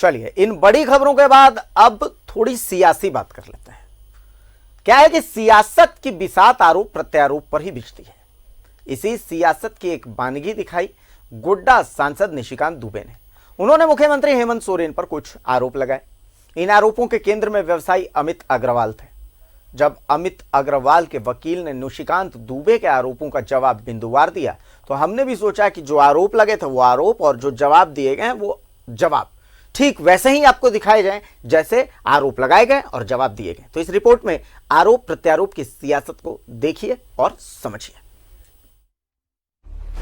चलिए, इन बड़ी खबरों के बाद अब थोड़ी सियासी बात कर लेते हैं। क्या है कि सियासत की बिसात आरोप प्रत्यारोप पर ही बिछती है। इसी सियासत की एक बानगी दिखाई गोड्डा सांसद निशिकांत दुबे ने। उन्होंने मुख्यमंत्री हेमंत सोरेन पर कुछ आरोप लगाए। इन आरोपों के केंद्र में व्यवसायी अमित अग्रवाल थे। जब अमित अग्रवाल के वकील ने निशिकांत दुबे के आरोपों का जवाब बिंदुवार दिया तो हमने भी सोचा कि जो आरोप लगे थे वो आरोप और जो जवाब दिए गए वो जवाब ठीक वैसे ही आपको दिखाए जाएं जैसे आरोप लगाए गए और जवाब दिए गए। तो इस रिपोर्ट में आरोप प्रत्यारोप की सियासत को देखिए और समझिए।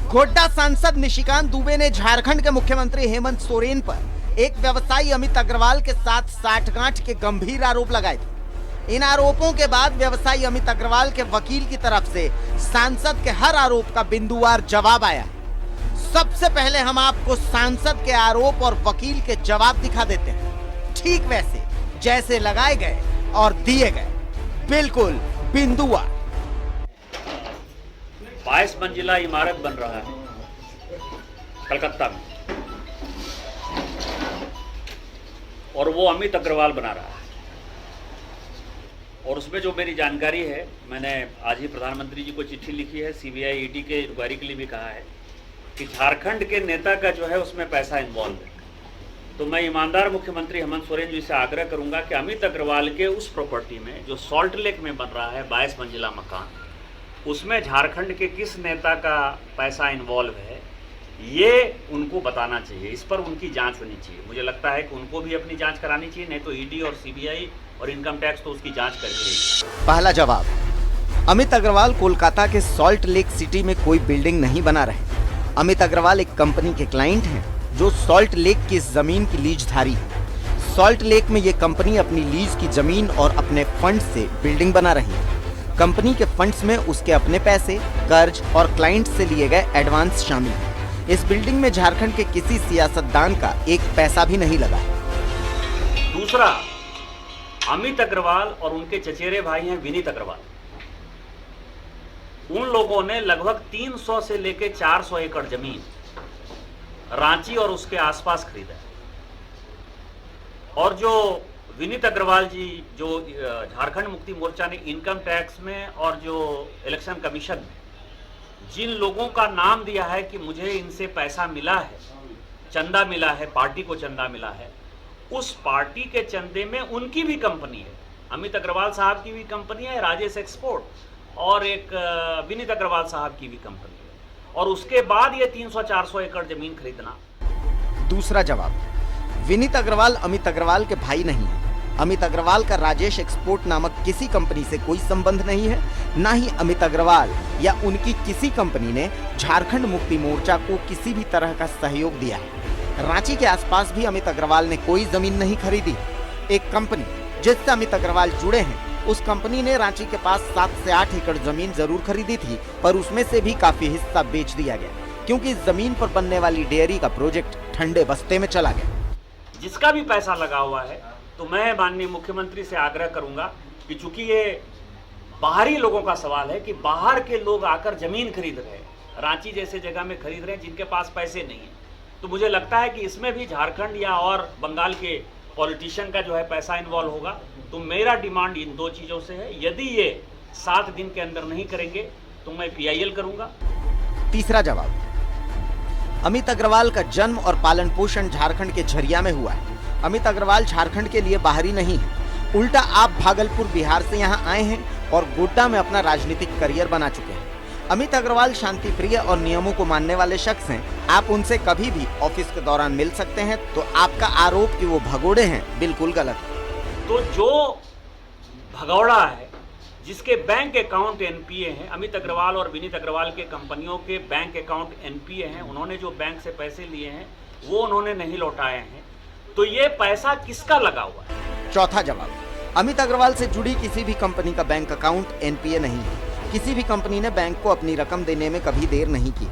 गोड्डा सांसद निशिकांत दुबे ने झारखंड के मुख्यमंत्री हेमंत सोरेन पर एक व्यवसायी अमित अग्रवाल के साथ साठगांठ के गंभीर आरोप लगाए थे। इन आरोपों के बाद व्यवसायी अमित अग्रवाल के वकील की तरफ से सांसद के हर आरोप का बिंदुवार जवाब आया। सबसे पहले हम आपको सांसद के आरोप और वकील के जवाब दिखा देते हैं, ठीक वैसे जैसे लगाए गए और दिए गए, बिल्कुल बिंदुवार। 22 मंजिला इमारत बन रहा है कलकत्ता में और वो अमित अग्रवाल बना रहा है। और उसमें जो मेरी जानकारी है, मैंने आज ही प्रधानमंत्री जी को चिट्ठी लिखी है, सीबीआई ईडी के इंक्वायरी के लिए भी कहा है कि झारखंड के नेता का जो है उसमें पैसा इन्वॉल्व है। तो मैं ईमानदार मुख्यमंत्री हेमंत सोरेन जी से आग्रह करूंगा कि अमित अग्रवाल के उस प्रॉपर्टी में जो सॉल्ट लेक में बन रहा है 22 मंजिला मकान, उसमें झारखंड के किस नेता का पैसा इन्वॉल्व है ये उनको बताना चाहिए। इस पर उनकी जांच होनी चाहिए। मुझे लगता है कि उनको भी अपनी जांच करानी चाहिए, नहीं तो ईडी और सीबीआई और इनकम टैक्स तो उसकी जांच कर रही। पहला जवाब, अमित अग्रवाल कोलकाता के सॉल्ट लेक सिटी में कोई बिल्डिंग नहीं बना रहे। अमित अग्रवाल एक कंपनी के क्लाइंट हैं जो सॉल्ट लेक की इस जमीन की लीजधारी है। सॉल्ट लेक में ये कंपनी अपनी लीज की जमीन और अपने फंड से बिल्डिंग बना रही है। कंपनी के फंड्स में उसके अपने पैसे, कर्ज और क्लाइंट से लिए गए एडवांस शामिल हैं। इस बिल्डिंग में झारखंड के किसी सियासतदान का एक पैसा भी नहीं लगा। दूसरा, अमित अग्रवाल और उनके चचेरे भाई हैं विनीत अग्रवाल। उन लोगों ने लगभग 300 से लेकर 400 एकड़ जमीन रांची और उसके आसपास खरीदा है। और जो विनीत अग्रवाल जी, जो झारखंड मुक्ति मोर्चा ने इनकम टैक्स में और जो इलेक्शन कमीशन में जिन लोगों का नाम दिया है कि मुझे इनसे पैसा मिला है, चंदा मिला है, पार्टी को चंदा मिला है, उस पार्टी के चंदे में उनकी भी कंपनी है। अमित अग्रवाल साहब की भी कंपनी है, राजेश एक्सपोर्ट, और एक विनीत अग्रवाल साहब की भी कंपनी है। और उसके बाद ये 300-400 एकड़ जमीन खरीदना। दूसरा जवाब, विनीत अग्रवाल अमित अग्रवाल के भाई नहीं है। अमित अग्रवाल का राजेश एक्सपोर्ट नामक किसी कंपनी से कोई संबंध नहीं है। ना ही अमित अग्रवाल या उनकी किसी कंपनी ने झारखंड मुक्ति मोर्चा को किसी भी तरह का सहयोग दिया है। रांची के आसपास भी अमित अग्रवाल ने कोई जमीन नहीं खरीदी। एक कंपनी जिससे अमित अग्रवाल जुड़े हैं, उस कंपनी ने रांची के पास 7 से 8 एकड़ जमीन जरूर खरीदी थी, पर उसमें से भी काफी हिस्सा बेच दिया गया क्योंकि इस जमीन पर बनने वाली डेयरी का प्रोजेक्ट ठंडे बस्ते में चला गया। जिसका भी पैसा लगा हुआ है, तो मैं माननीय मुख्यमंत्री से आग्रह करूंगा कि चूंकि ये बाहरी लोगों का सवाल है कि बाहर के लोग आकर जमीन खरीद रहे हैं, रांची जैसे जगह में खरीद रहे हैं जिनके पास पैसे नहीं है, तो मुझे लगता है कि इसमें भी झारखंड या और बंगाल के पॉलिटिशियन का जो है पैसा इन्वॉल्व होगा। तो मेरा डिमांड इन 2 चीज़ों से है। यदि ये 7 दिन के अंदर नहीं करेंगे तो मैं PIL करूंगा। तीसरा जवाब, अमित अग्रवाल का जन्म और पालन पोषण झारखंड के झरिया में हुआ है। अमित अग्रवाल झारखंड के लिए बाहरी नहीं है, उल्टा आप भागलपुर बिहार से यहाँ आए हैं और गोड्डा में अपना राजनीतिक करियर बना चुके हैं। अमित अग्रवाल शांति प्रिय और नियमों को मानने वाले शख्स हैं। आप उनसे कभी भी ऑफिस के दौरान मिल सकते हैं। तो आपका आरोप कि वो भगोड़े हैं, बिल्कुल गलत है। तो जो भगौड़ा है, जिसके बैंक अकाउंट NPA हैं, अमित अग्रवाल और विनीत अग्रवाल के कंपनियों के बैंक अकाउंट NPA हैं, उन्होंने जो बैंक से पैसे लिए हैं वो उन्होंने नहीं लौटाए हैं, तो ये पैसा किसका लगा हुआ है? चौथा जवाब, अमित अग्रवाल से जुड़ी किसी भी कंपनी का बैंक अकाउंट NPA नहीं है। किसी भी कंपनी ने बैंक को अपनी रकम देने में कभी देर नहीं की।